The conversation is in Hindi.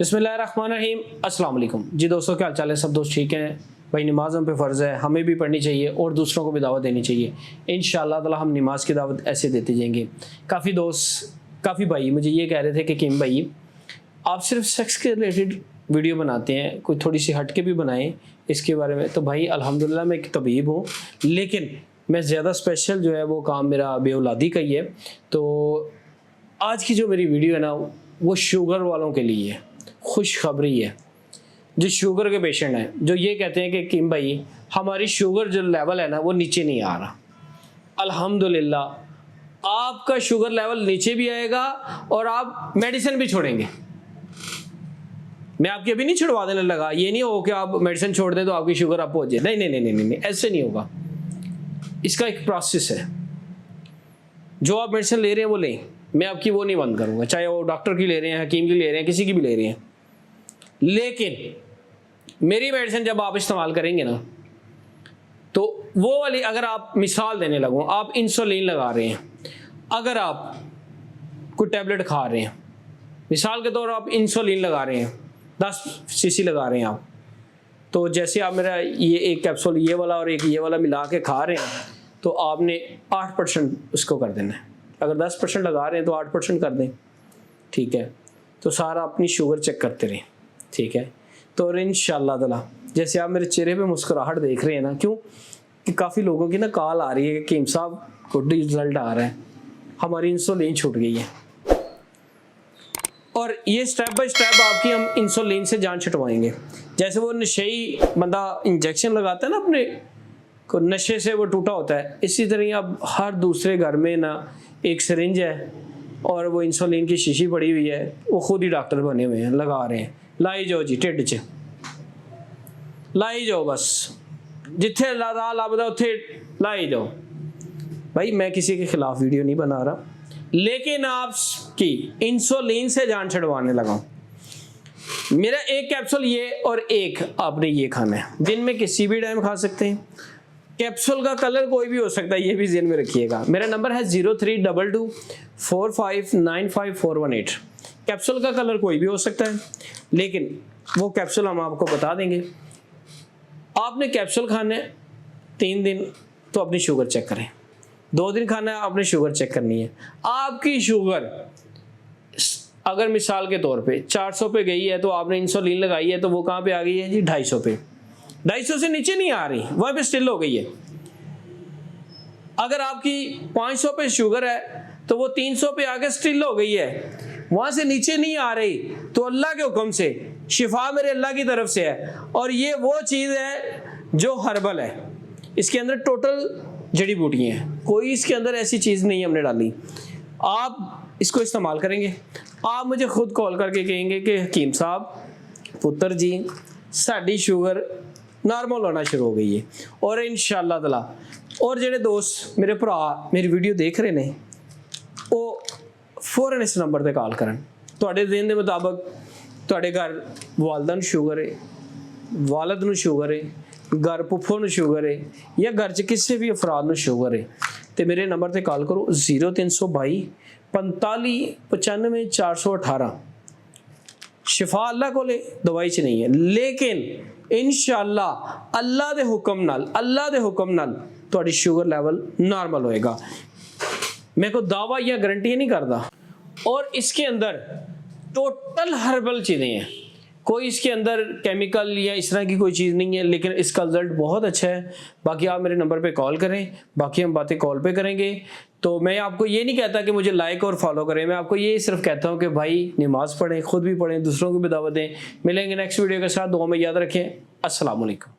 बिस्मिल्लाहिर्रहमानिर्रहीम। अस्सलाम वालेकुम जी दोस्तों, क्या हाल चाल है? सब दोस्त ठीक हैं भाई? नमाज हम पे फ़र्ज़ है, हमें भी पढ़नी चाहिए और दूसरों को भी दावत देनी चाहिए। इंशाअल्लाह ताला हम नमाज की दावत ऐसे देते जाएंगे। काफ़ी दोस्त, काफ़ी भाई मुझे ये कह रहे थे कि किम भाई आप सिर्फ सेक्स के रिलेटेड वीडियो बनाते हैं, कोई थोड़ी सी हट के भी बनाएं इसके बारे में। तो भाई अल्हम्दुलिल्लाह मैं एक तबीब हूँ, लेकिन मैं ज़्यादा स्पेशल जो है वो काम मेरा बेऔलादी का ही है। तो आज की जो मेरी वीडियो है ना, वो शुगर वालों के लिए है, खुशखबरी है। जो शुगर के पेशेंट हैं, जो ये कहते हैं कि किम भाई हमारी शुगर जो लेवल है ना वो नीचे नहीं आ रहा, अल्हम्दुलिल्लाह आपका शुगर लेवल नीचे भी आएगा और आप मेडिसिन भी छोड़ेंगे। मैं आपकी अभी नहीं छुड़वा देने लगा, ये नहीं हो कि आप मेडिसिन छोड़ दें तो आपकी शुगर अप हो जाए। नहीं नहीं नहीं नहीं नहीं, ऐसे नहीं होगा। इसका एक प्रोसेस है। जो आप मेडिसिन ले रहे हैं वो लें, मैं आपकी वो नहीं बंद करूँगा, चाहे वो डॉक्टर की ले रहे हैं, हकीम की ले रहे हैं, किसी की भी ले रहे हैं। लेकिन मेरी मेडिसिन जब आप इस्तेमाल करेंगे ना, तो वो वाली, अगर आप मिसाल देने लगूँ, आप इंसुलिन लगा रहे हैं, अगर आप कोई टैबलेट खा रहे हैं, मिसाल के तौर पर आप इंसुलिन लगा रहे हैं, 10 सीसी लगा रहे हैं आप, तो जैसे आप मेरा ये एक कैप्सूल ये वाला और एक ये वाला मिला के खा रहे हैं, तो आपने 8% उसको कर देना है। अगर 10% लगा रहे हैं तो 8% कर दें, ठीक है। तो सारा अपनी शुगर चेक करते रहें, ठीक है। तो इंशाअल्लाह ताला जैसे आप मेरे चेहरे पे मुस्कुराहट देख रहे हैं ना, क्यों कि काफ़ी लोगों की ना कॉल आ रही है कि किम साहब गुड रिजल्ट आ रहा है, हमारी इंसुलिन छूट गई है। और ये स्टेप बाय स्टेप आपकी हम इंसुलिन से जान छुटवाएंगे। जैसे वो नशेई बंदा इंजेक्शन लगाता है ना, अपने को नशे से वो टूटा होता है, इसी तरह अब हर दूसरे घर में ना एक सिरिंज है और वो इंसुलिन की शीशी पड़ी हुई है, वो खुद ही डॉक्टर बने हुए हैं, लगा रहे हैं। लाई जाओ जी, ढिड च लाई जाओ, बस जिथे लभदा उत्थे लाई जाओ। भाई मैं किसी के खिलाफ वीडियो नहीं बना रहा, लेकिन आपकी इंसुलिन से जान छुड़वाने लगा हूं। मेरा एक कैप्सूल ये और एक आपने ये खाना है, दिन में किसी भी टाइम खा सकते हैं। कैप्सूल का कलर कोई भी हो सकता है, ये भी ज़हन में रखिएगा। मेरा नंबर है 032245954118। कैप्सूल का कलर कोई भी हो सकता है, लेकिन वो कैप्सूल हम आपको बता देंगे। आपने कैप्सूल खाना है 3 दिन तो अपनी शुगर चेक करें, 2 दिन खाना है आपने शुगर चेक करनी है। आपकी शुगर अगर मिसाल के तौर पे 400 पे गई है, तो आपने इंसुलिन लगाई है, तो वो कहाँ पे आ गई है जी? 250 पे। 250 से नीचे नहीं आ रही, वहाँ पे स्टिल हो गई है। अगर आपकी 500 पे शुगर है, तो वो 300 पे आके स्टिल हो गई है, वहाँ से नीचे नहीं आ रही। तो अल्लाह के हुक्म से शिफा मेरे अल्लाह की तरफ से है, और ये वो चीज़ है जो हर्बल है। इसके अंदर टोटल जड़ी बूटियाँ हैं, कोई इसके अंदर ऐसी चीज़ नहीं हमने डाली। आप इसको इस्तेमाल करेंगे, आप मुझे खुद कॉल करके कहेंगे कि हकीम साहब पुत्र जी साड़ी शुगर नॉर्मल होना शुरू हो गई है। और इंशाअल्लाह ताला और जेडे दोस्त मेरे भरा मेरी वीडियो देख रहे हैं, वो फौरन इस नंबर पर कॉल करन। तुहाडे दिन के मुताबिक तुहाडे घर वालदा नूं शुगर है, वालद नूं शुगर है, घर पुप्पो नूं शुगर है, या घर च किसी भी अफराद नूं शुगर है, तो मेरे नंबर पर कॉल करो 0322 45 95 418। शिफा अल्लाह को ले, दवाई च नहीं है, लेकिन इंशाअल्लाह अल्लाह दे हुक्म नाल तुहाडी शुगर लेवल नॉर्मल होएगा। मैं कोई दावा या गारंटी नहीं करता। और इसके अंदर टोटल हर्बल चीज़ें हैं, कोई इसके अंदर केमिकल या इस तरह की कोई चीज़ नहीं है, लेकिन इसका रिजल्ट बहुत अच्छा है। बाकी आप मेरे नंबर पे कॉल करें, बाकी हम बातें कॉल पे करेंगे। तो मैं आपको ये नहीं कहता कि मुझे लाइक और फॉलो करें, मैं आपको ये सिर्फ कहता हूँ कि भाई नमाज पढ़ें, खुद भी पढ़ें, दूसरों को भी दावत दें। मिलेंगे नेक्स्ट वीडियो के साथ, दुआ में याद रखें। अस्सलाम वालेकुम।